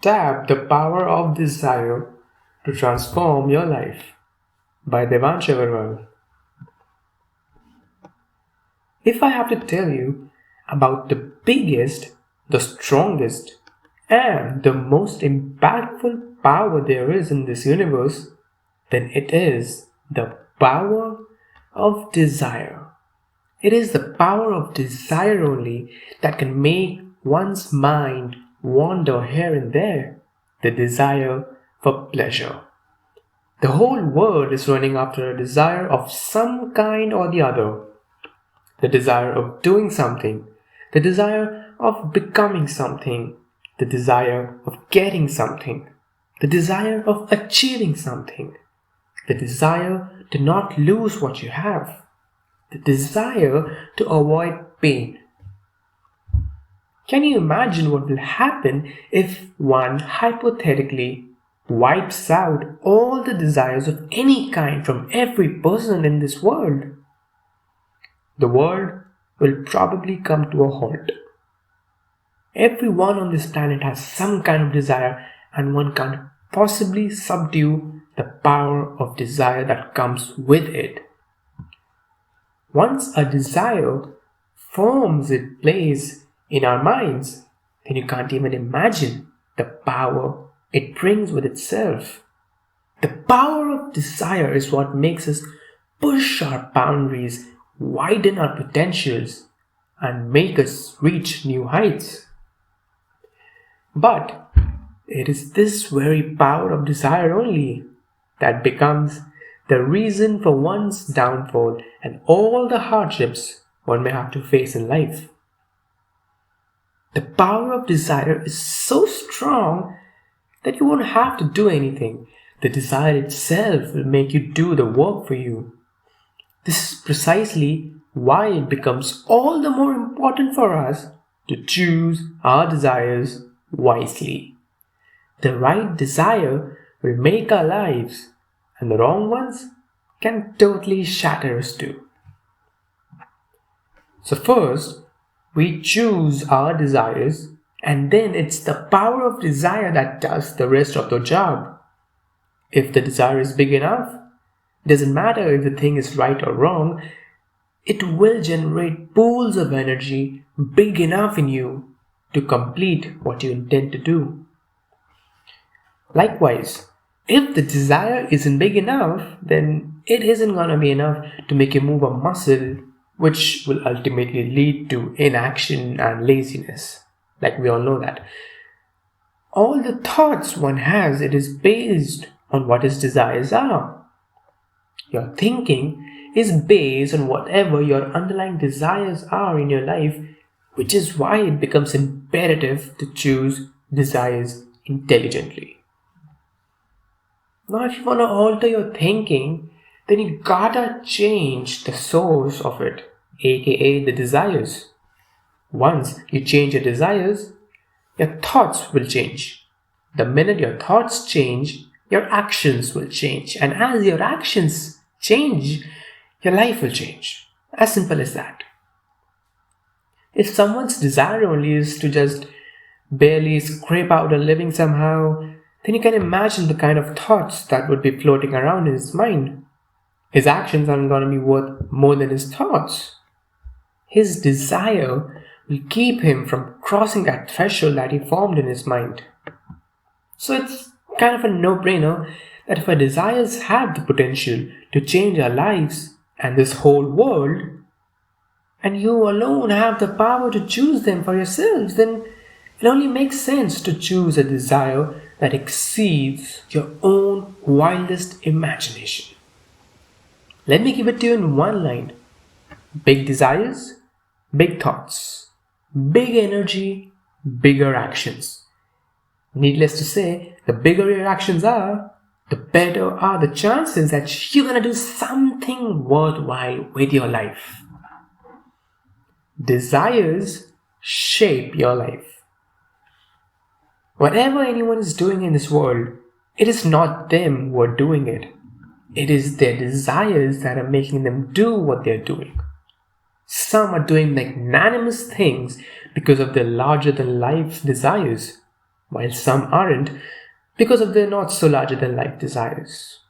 Tap The Power of Desire to Transform Your Life by Devansh Agarwal. If I have to tell you about the biggest, the strongest, and the most impactful power there is in this universe, then it is the power of desire. It is the power of desire only that can make one's mind wander here and there. The desire for pleasure. The whole world is running after a desire of some kind or the other. The desire of doing something, the desire of becoming something, the desire of getting something, the desire of achieving something, the desire to not lose what you have, the desire to avoid pain. Can you imagine what will happen if one hypothetically wipes out all the desires of any kind from every person in this world? The world will probably come to a halt. Everyone on this planet has some kind of desire, and one can't possibly subdue the power of desire that comes with it. Once a desire forms its place in our minds, then you can't even imagine the power it brings with itself. The power of desire is what makes us push our boundaries, widen our potentials, and make us reach new heights. But it is this very power of desire only that becomes the reason for one's downfall and all the hardships one may have to face in life. The power of desire is so strong that you won't have to do anything. The desire itself will make you do the work for you. This is precisely why it becomes all the more important for us to choose our desires wisely. The right desire will make our lives, and the wrong ones can totally shatter us too. So first, we choose our desires, and then it's the power of desire that does the rest of the job. If the desire is big enough, it doesn't matter if the thing is right or wrong, it will generate pools of energy big enough in you to complete what you intend to do. Likewise, if the desire isn't big enough, then it isn't gonna be enough to make you move a muscle, which will ultimately lead to inaction and laziness. Like we all know that. All the thoughts one has, it is based on what his desires are. Your thinking is based on whatever your underlying desires are in your life, which is why it becomes imperative to choose desires intelligently. Now, if you want to alter your thinking, then you gotta change the source of it, aka the desires. Once you change your desires, your thoughts will change. The minute your thoughts change, your actions will change. And as your actions change, your life will change. As simple as that. If someone's desire only is to just barely scrape out a living somehow, then you can imagine the kind of thoughts that would be floating around in his mind. His actions aren't going to be worth more than his thoughts. His desire will keep him from crossing that threshold that he formed in his mind. So it's kind of a no-brainer that if our desires have the potential to change our lives and this whole world, and you alone have the power to choose them for yourselves, then it only makes sense to choose a desire that exceeds your own wildest imagination. Let me give it to you in one line. Big desires, big thoughts. Big energy, bigger actions. Needless to say, the bigger your actions are, the better are the chances that you're gonna do something worthwhile with your life. Desires shape your life. Whatever anyone is doing in this world, it is not them who are doing it. It is their desires that are making them do what they're doing. Some are doing magnanimous things because of their larger-than-life desires. while some aren't because of their not so larger than life desires.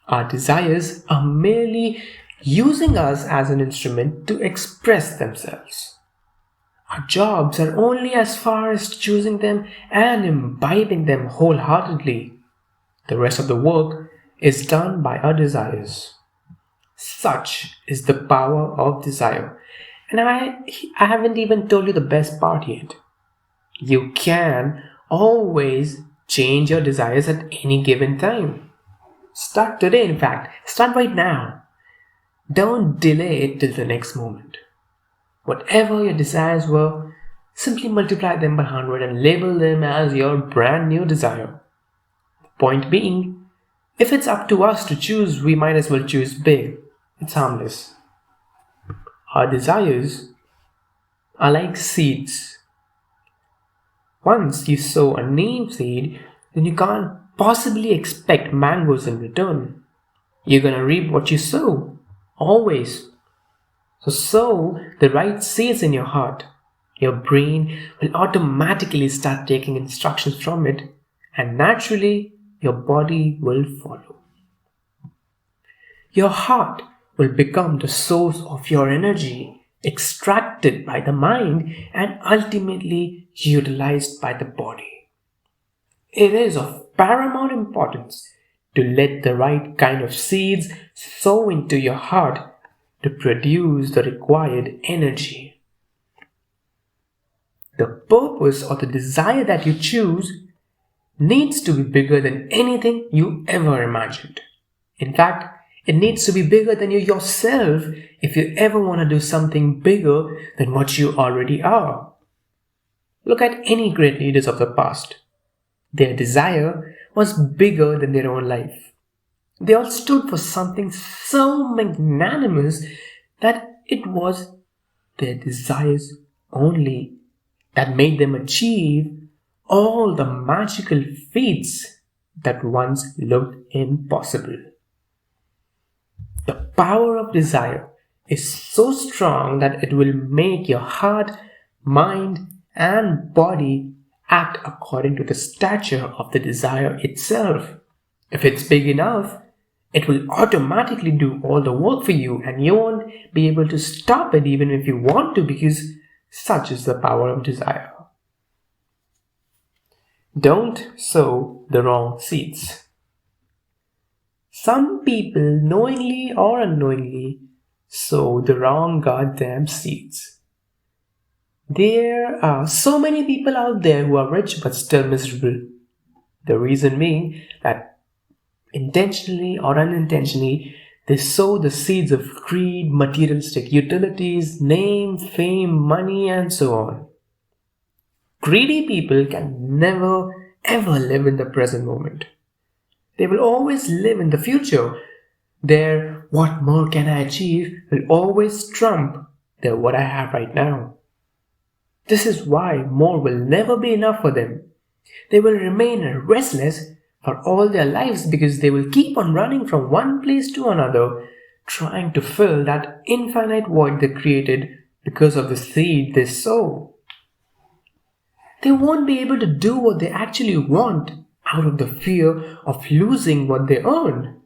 Our desires are merely using us as an instrument to express themselves. Our jobs are only as far as choosing them and imbibing them wholeheartedly. The rest of the work is done by our desires. Such is the power of desire. And I haven't even told you the best part yet. You can always change your desires at any given time. Start today, in fact. Start right now. Don't delay it till the next moment. Whatever your desires were, simply multiply them by 100 and label them as your brand new desire. Point being, if it's up to us to choose, we might as well choose big. It's harmless. Our desires are like seeds. Once you sow a neem seed, then you can't possibly expect mangoes in return. You're gonna reap what you sow, always. So sow the right seeds in your heart. Your brain will automatically start taking instructions from it, and naturally, your body will follow. Your heart will become the source of your energy, extracted by the mind and ultimately utilized by the body. It is of paramount importance to let the right kind of seeds sow into your heart to produce the required energy. The purpose or the desire that you choose needs to be bigger than anything you ever imagined. In fact, it needs to be bigger than you yourself if you ever want to do something bigger than what you already are. Look at any great leaders of the past. Their desire was bigger than their own life. They all stood for something so magnanimous that it was their desires only that made them achieve all the magical feats that once looked impossible. The power of desire is so strong that it will make your heart, mind, and body act according to the stature of the desire itself. If it's big enough, it will automatically do all the work for you, and you won't be able to stop it even if you want to, because such is the power of desire. Don't sow the wrong seeds. Some people, knowingly or unknowingly, sow the wrong goddamn seeds. There are so many people out there who are rich but still miserable. The reason being that intentionally or unintentionally, they sow the seeds of greed, materialistic utilities, name, fame, money, and so on. Greedy people can never ever live in the present moment. They will always live in the future. Their what more can I achieve will always trump their what I have right now. This is why more will never be enough for them. They will remain restless for all their lives because they will keep on running from one place to another, trying to fill that infinite void they created because of the seed they sow. They won't be able to do what they actually want out of the fear of losing what they earn.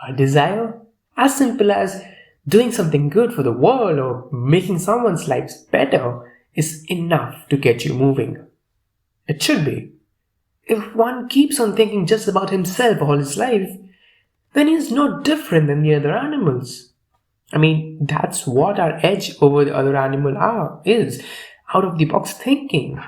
A desire, as simple as doing something good for the world or making someone's life better, is enough to get you moving. It should be. If one keeps on thinking just about himself all his life, then he is no different than the other animals. That's what our edge over the other animal is, out of the box thinking.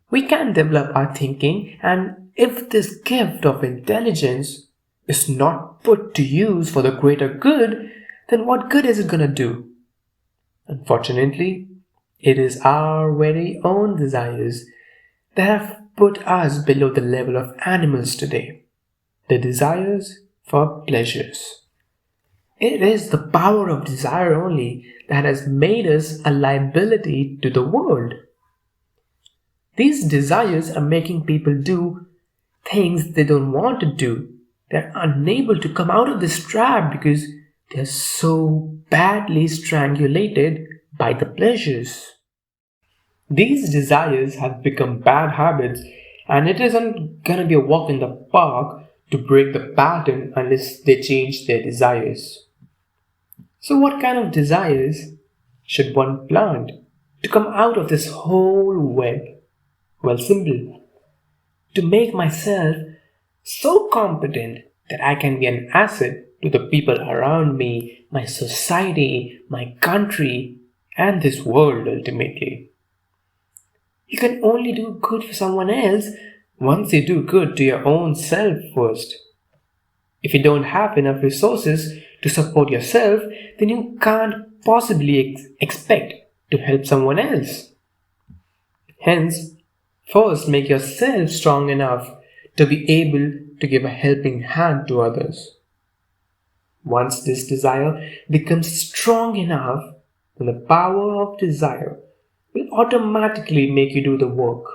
We can develop our thinking, and if this gift of intelligence is not put to use for the greater good, then what good is it going to do? Unfortunately, it is our very own desires that have put us below the level of animals today. The desires for pleasures. It is the power of desire only that has made us a liability to the world. These desires are making people do things they don't want to do. They're unable to come out of this trap because they're so badly strangulated by the pleasures. These desires have become bad habits, and it isn't gonna be a walk in the park to break the pattern unless they change their desires. So, what kind of desires should one plant to come out of this whole web? Well, simple. To make myself so competent that I can be an asset to the people around me, my society, my country, and this world ultimately. You can only do good for someone else once you do good to your own self first. If you don't have enough resources to support yourself, then you can't possibly expect to help someone else. Hence, first make yourself strong enough to be able to give a helping hand to others. Once this desire becomes strong enough, then the power of desire will automatically make you do the work.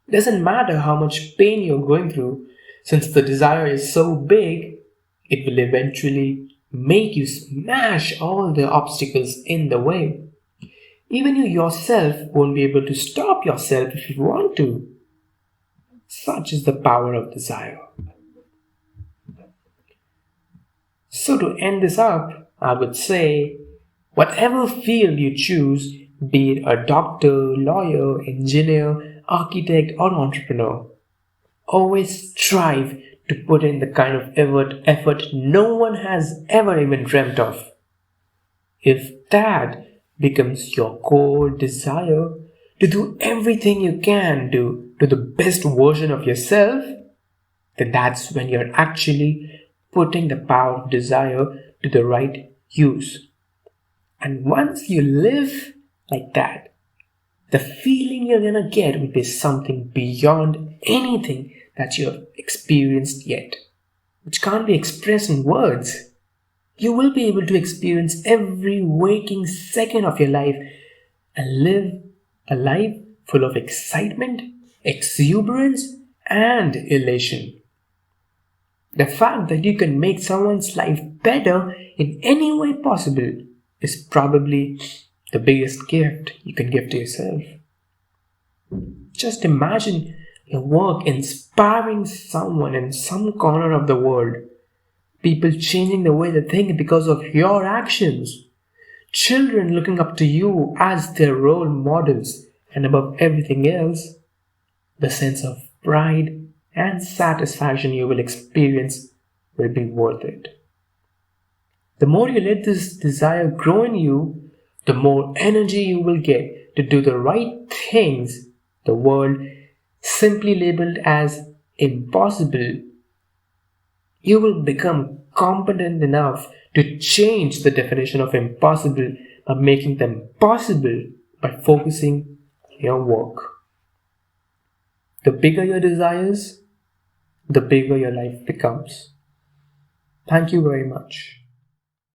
It doesn't matter how much pain you're going through, since the desire is so big, it will eventually make you smash all the obstacles in the way. Even you yourself won't be able to stop yourself if you want to. Such is the power of desire. So, to end this up, I would say whatever field you choose, be it a doctor, lawyer, engineer, architect, or entrepreneur, always strive to put in the kind of effort no one has ever even dreamt of. If that becomes your core desire to do everything you can do to the best version of yourself, then that's when you're actually putting the power of desire to the right use. And once you live like that, the feeling you're gonna get will be something beyond anything that you've experienced yet, which can't be expressed in words. You will be able to experience every waking second of your life and live a life full of excitement, exuberance, and elation. The fact that you can make someone's life better in any way possible is probably the biggest gift you can give to yourself. Just imagine your work inspiring someone in some corner of the world. People changing the way they think because of your actions. Children looking up to you as their role models. And above everything else, the sense of pride and satisfaction you will experience will be worth it. The more you let this desire grow in you, the more energy you will get to do the right things the world simply labeled as impossible. You will become competent enough to change the definition of impossible by making them possible by focusing on your work. The bigger your desires, the bigger your life becomes. Thank you very much.